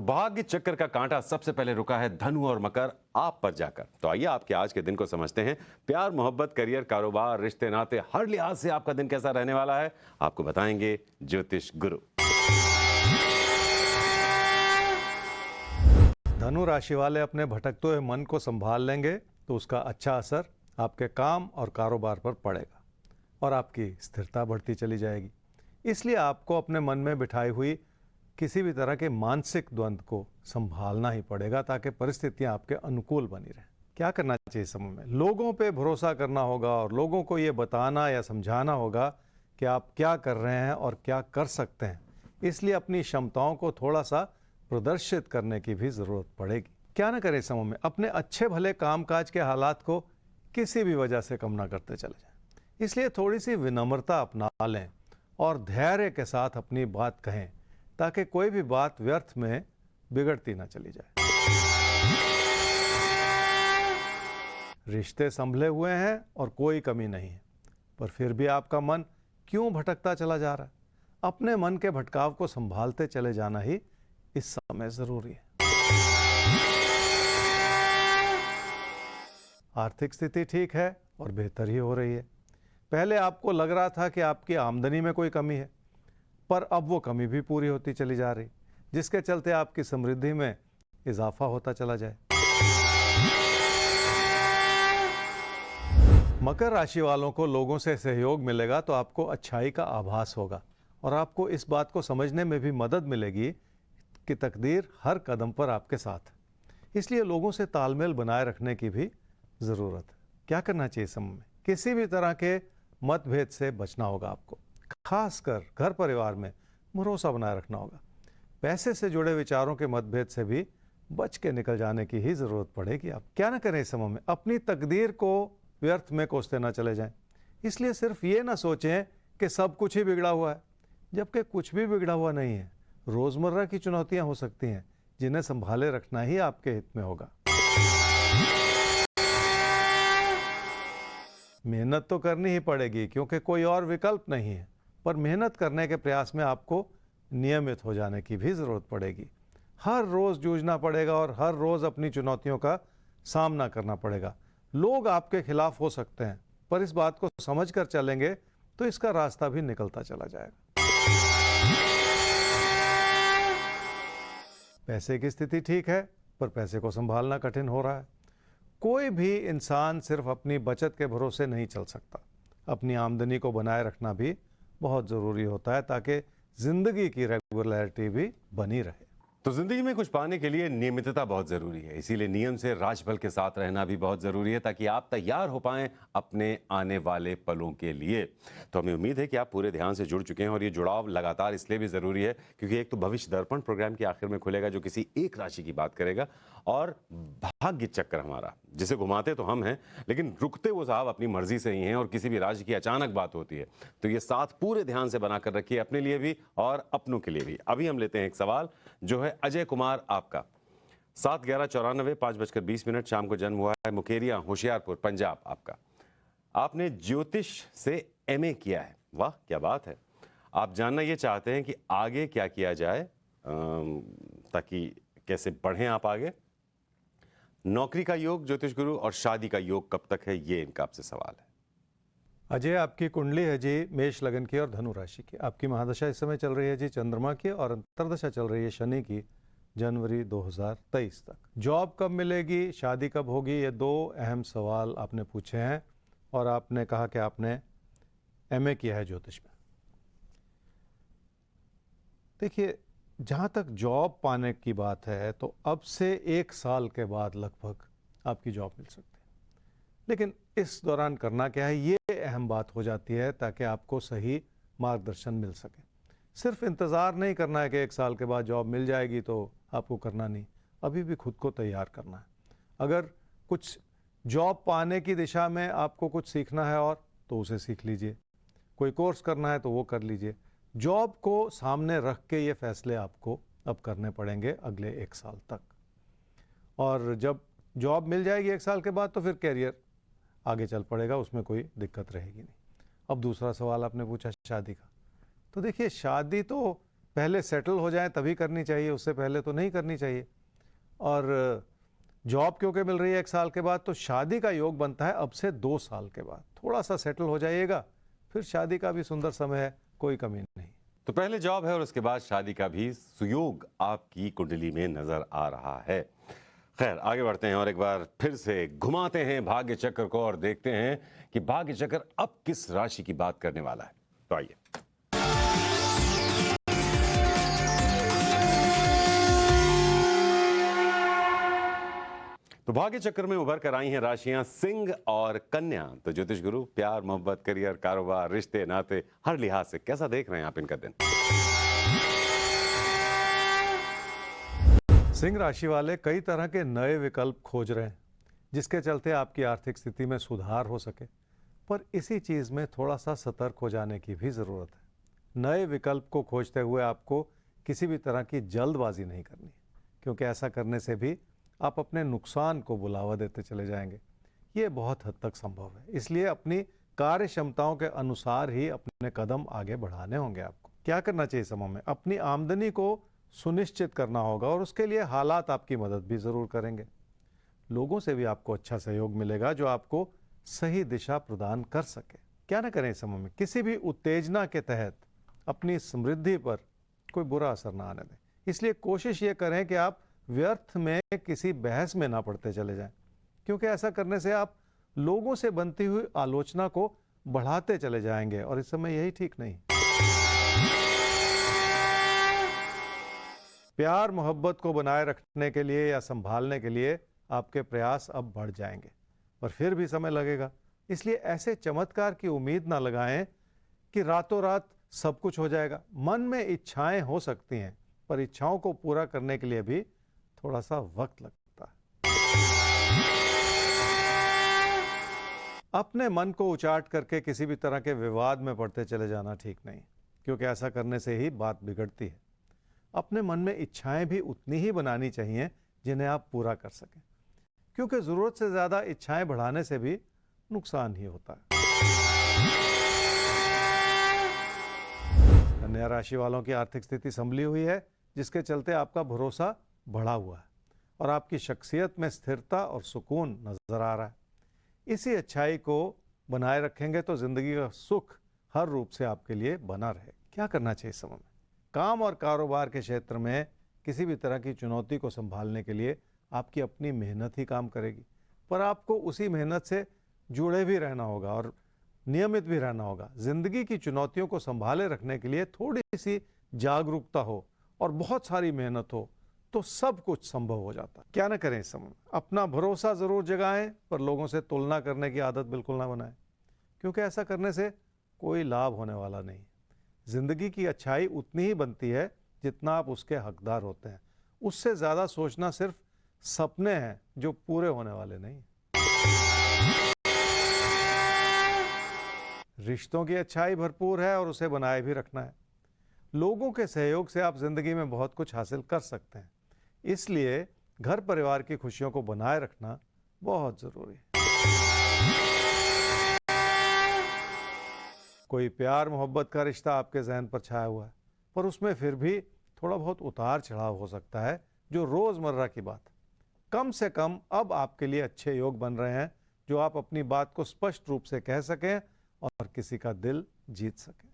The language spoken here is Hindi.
भाग्य चक्कर का कांटा सबसे पहले रुका है धनु और मकर आप पर जाकर। तो आइए आपके आज के दिन को समझते हैं। प्यार, मोहब्बत, करियर, कारोबार, रिश्ते नाते, हर लिहाज से आपका दिन कैसा रहने वाला है, आपको बताएंगे ज्योतिष गुरु। धनु राशि वाले अपने भटकते हुए मन को संभाल लेंगे तो उसका अच्छा असर आपके काम और कारोबार पर पड़ेगा और आपकी स्थिरता बढ़ती चली जाएगी। इसलिए आपको अपने मन में बिठाई हुई किसी भी तरह के मानसिक द्वंद्व को संभालना ही पड़ेगा ताकि परिस्थितियां आपके अनुकूल बनी रहें। क्या करना चाहिए इस समय में? लोगों पे भरोसा करना होगा और लोगों को ये बताना या समझाना होगा कि आप क्या कर रहे हैं और क्या कर सकते हैं। इसलिए अपनी क्षमताओं को थोड़ा सा प्रदर्शित करने की भी ज़रूरत पड़ेगी। क्या ना करें इस समय में? अपने अच्छे भले कामकाज के हालात को किसी भी वजह से कम ना करते चले जाएं। इसलिए थोड़ी सी विनम्रता अपना लें और धैर्य के साथ अपनी बात कहें ताकि कोई भी बात व्यर्थ में बिगड़ती ना चली जाए। रिश्ते संभले हुए हैं और कोई कमी नहीं है, पर फिर भी आपका मन क्यों भटकता चला जा रहा है? अपने मन के भटकाव को संभालते चले जाना ही इस समय जरूरी है। आर्थिक स्थिति ठीक है और बेहतर ही हो रही है। पहले आपको लग रहा था कि आपकी आमदनी में कोई कमी है, पर अब वो कमी भी पूरी होती चली जा रही, जिसके चलते आपकी समृद्धि में इजाफा होता चला जाए। मकर राशि वालों को लोगों से सहयोग मिलेगा तो आपको अच्छाई का आभास होगा और आपको इस बात को समझने में भी मदद मिलेगी कि तकदीर हर कदम पर आपके साथ है। इसलिए लोगों से तालमेल बनाए रखने की भी ज़रूरत है। क्या करना चाहिए इस समय में? किसी भी तरह के मतभेद से बचना होगा आपको। खासकर घर परिवार में भरोसा बनाए रखना होगा। पैसे से जुड़े विचारों के मतभेद से भी बच के निकल जाने की ही ज़रूरत पड़ेगी। आप क्या ना करें इस समय में? अपनी तकदीर को व्यर्थ में कोसते ना चले जाएं। इसलिए सिर्फ ये ना सोचें कि सब कुछ ही बिगड़ा हुआ है, जबकि कुछ भी बिगड़ा हुआ नहीं है। रोज़मर्रा की चुनौतियां हो सकती हैं जिन्हें संभाले रखना ही आपके हित में होगा। मेहनत तो करनी ही पड़ेगी क्योंकि कोई और विकल्प नहीं है, पर मेहनत करने के प्रयास में आपको नियमित हो जाने की भी ज़रूरत पड़ेगी। हर रोज़ जूझना पड़ेगा और हर रोज़ अपनी चुनौतियों का सामना करना पड़ेगा। लोग आपके खिलाफ हो सकते हैं, पर इस बात को समझकर चलेंगे तो इसका रास्ता भी निकलता चला जाएगा। पैसे की स्थिति ठीक है, पर पैसे को संभालना कठिन हो रहा है। कोई भी इंसान सिर्फ अपनी बचत के भरोसे नहीं चल सकता। अपनी आमदनी को बनाए रखना भी बहुत ज़रूरी होता है ताकि ज़िंदगी की रेगुलरिटी भी बनी रहे। तो जिंदगी में कुछ पाने के लिए नियमितता बहुत जरूरी है, इसीलिए नियम से राजबल के साथ रहना भी बहुत जरूरी है ताकि आप तैयार हो पाएं अपने आने वाले पलों के लिए। तो हमें उम्मीद है कि आप पूरे ध्यान से जुड़ चुके हैं और ये जुड़ाव लगातार इसलिए भी जरूरी है क्योंकि एक तो भविष्य दर्पण प्रोग्राम के आखिर में खुलेगा जो किसी एक राशि की बात करेगा और भाग्य चक्कर हमारा जिसे घुमाते तो हम हैं लेकिन रुकते वो साहब अपनी मर्जी से ही हैं और किसी भी राशि की अचानक बात होती है तो ये साथ पूरे ध्यान से बनाकर रखिए अपने लिए भी और अपनों के लिए भी। अभी हम लेते हैं एक सवाल जो है अजय कुमार आपका 7/11/94 5:20 शाम को जन्म हुआ है, मुकेरिया होशियारपुर पंजाब। आपका आपने ज्योतिष से एमए किया है। वाह क्या बात है। आप जानना ये चाहते हैं कि आगे क्या किया जाए ताकि कैसे बढ़ें आप आगे। नौकरी का योग ज्योतिष गुरु और शादी का योग कब तक है, ये इनका आपसे सवाल है। अजय आपकी कुंडली है जी मेष लगन की और धनु राशि की। आपकी महादशा इस समय चल रही है जी चंद्रमा की और अंतर्दशा चल रही है शनि की जनवरी 2023 तक। जॉब कब मिलेगी, शादी कब होगी, ये दो अहम सवाल आपने पूछे हैं और आपने कहा कि आपने एमए किया है ज्योतिष में। देखिए जहाँ तक जॉब पाने की बात है तो अब से 1 साल के बाद लगभग आपकी जॉब मिल सकती है, लेकिन इस दौरान करना क्या है ये अहम बात हो जाती है ताकि आपको सही मार्गदर्शन मिल सके। सिर्फ इंतज़ार नहीं करना है कि 1 साल के बाद जॉब मिल जाएगी तो आपको करना नहीं, अभी भी खुद को तैयार करना है। अगर कुछ जॉब पाने की दिशा में आपको कुछ सीखना है और तो उसे सीख लीजिए, कोई कोर्स करना है तो वो कर लीजिए। जॉब को सामने रख के ये फैसले आपको अब करने पड़ेंगे अगले 1 साल तक, और जब जॉब मिल जाएगी 1 साल के बाद तो फिर कैरियर आगे चल पड़ेगा, उसमें कोई दिक्कत रहेगी नहीं। अब दूसरा सवाल आपने पूछा शादी का, तो देखिए शादी तो पहले सेटल हो जाए तभी करनी चाहिए, उससे पहले तो नहीं करनी चाहिए। और जॉब क्योंकि मिल रही है 1 साल के बाद, तो शादी का योग बनता है अब से 2 साल के बाद। थोड़ा सा सेटल हो जाइएगा, फिर शादी का भी सुंदर समय है, कोई कमी नहीं। तो पहले जॉब है और उसके बाद शादी का भी सुयोग आपकी कुंडली में नजर आ रहा है। खैर, आगे बढ़ते हैं और एक बार फिर से घुमाते हैं भाग्य चक्र को और देखते हैं कि भाग्य चक्र अब किस राशि की बात करने वाला है। तो आइए। तो भाग्य चक्र में उभर कर आई हैं राशियां सिंह और कन्या। तो ज्योतिष गुरु, प्यार, मोहब्बत, करियर, कारोबार, रिश्ते, नाते, हर लिहाज से कैसा देख रहे हैं आप इनका दिन? सिंह राशि वाले कई तरह के नए विकल्प खोज रहे हैं, जिसके चलते आपकी आर्थिक स्थिति में सुधार हो सके। पर इसी चीज़ में थोड़ा सा सतर्क हो जाने की भी ज़रूरत है। नए विकल्प को खोजते हुए आपको किसी भी तरह की जल्दबाजी नहीं करनी है, क्योंकि ऐसा करने से भी आप अपने नुकसान को बुलावा देते चले जाएंगे। ये बहुत हद तक संभव है, इसलिए अपनी कार्य क्षमताओं के अनुसार ही अपने कदम आगे बढ़ाने होंगे। आपको क्या करना चाहिए समय में? अपनी आमदनी को सुनिश्चित करना होगा और उसके लिए हालात आपकी मदद भी ज़रूर करेंगे। लोगों से भी आपको अच्छा सहयोग मिलेगा जो आपको सही दिशा प्रदान कर सके। क्या ना करें इस समय में? किसी भी उत्तेजना के तहत अपनी समृद्धि पर कोई बुरा असर ना आने दें। इसलिए कोशिश ये करें कि आप व्यर्थ में किसी बहस में ना पड़ते चले जाएं, क्योंकि ऐसा करने से आप लोगों से बनती हुई आलोचना को बढ़ाते चले जाएंगे और इस समय यही ठीक नहीं। प्यार मोहब्बत को बनाए रखने के लिए या संभालने के लिए आपके प्रयास अब बढ़ जाएंगे, पर फिर भी समय लगेगा। इसलिए ऐसे चमत्कार की उम्मीद ना लगाएं कि रातों रात सब कुछ हो जाएगा। मन में इच्छाएं हो सकती हैं, पर इच्छाओं को पूरा करने के लिए भी थोड़ा सा वक्त लगता है। अपने मन को उचाट करके किसी भी तरह के विवाद में पड़ते चले जाना ठीक नहीं, क्योंकि ऐसा करने से ही बात बिगड़ती है। अपने मन में इच्छाएं भी उतनी ही बनानी चाहिए जिन्हें आप पूरा कर सकें, क्योंकि जरूरत से ज्यादा इच्छाएं बढ़ाने से भी नुकसान ही होता है। कन्या राशि वालों की आर्थिक स्थिति संभली हुई है, जिसके चलते आपका भरोसा बढ़ा हुआ है और आपकी शख्सियत में स्थिरता और सुकून नजर आ रहा है। इसी अच्छाई को बनाए रखेंगे तो जिंदगी का सुख हर रूप से आपके लिए बना रहे। क्या करना चाहिए इस समय में? काम और कारोबार के क्षेत्र में किसी भी तरह की चुनौती को संभालने के लिए आपकी अपनी मेहनत ही काम करेगी, पर आपको उसी मेहनत से जुड़े भी रहना होगा और नियमित भी रहना होगा। जिंदगी की चुनौतियों को संभाले रखने के लिए थोड़ी सी जागरूकता हो और बहुत सारी मेहनत हो तो सब कुछ संभव हो जाता है। क्या ना करें इस समय? अपना भरोसा जरूर जगाएं, पर लोगों से तुलना करने की आदत बिल्कुल ना बनाएं, क्योंकि ऐसा करने से कोई लाभ होने वाला नहीं। जिंदगी की अच्छाई उतनी ही बनती है जितना आप उसके हकदार होते हैं। उससे ज्यादा सोचना सिर्फ सपने हैं जो पूरे होने वाले नहीं। रिश्तों की अच्छाई भरपूर है और उसे बनाए भी रखना है। लोगों के सहयोग से आप जिंदगी में बहुत कुछ हासिल कर सकते हैं, इसलिए घर परिवार की खुशियों को बनाए रखना बहुत जरूरी है। कोई प्यार मोहब्बत का रिश्ता आपके जहन पर छाया हुआ है, पर उसमें फिर भी थोड़ा बहुत उतार चढ़ाव हो सकता है, जो रोजमर्रा की बात है। कम से कम अब आपके लिए अच्छे योग बन रहे हैं जो आप अपनी बात को स्पष्ट रूप से कह सकें और किसी का दिल जीत सकें।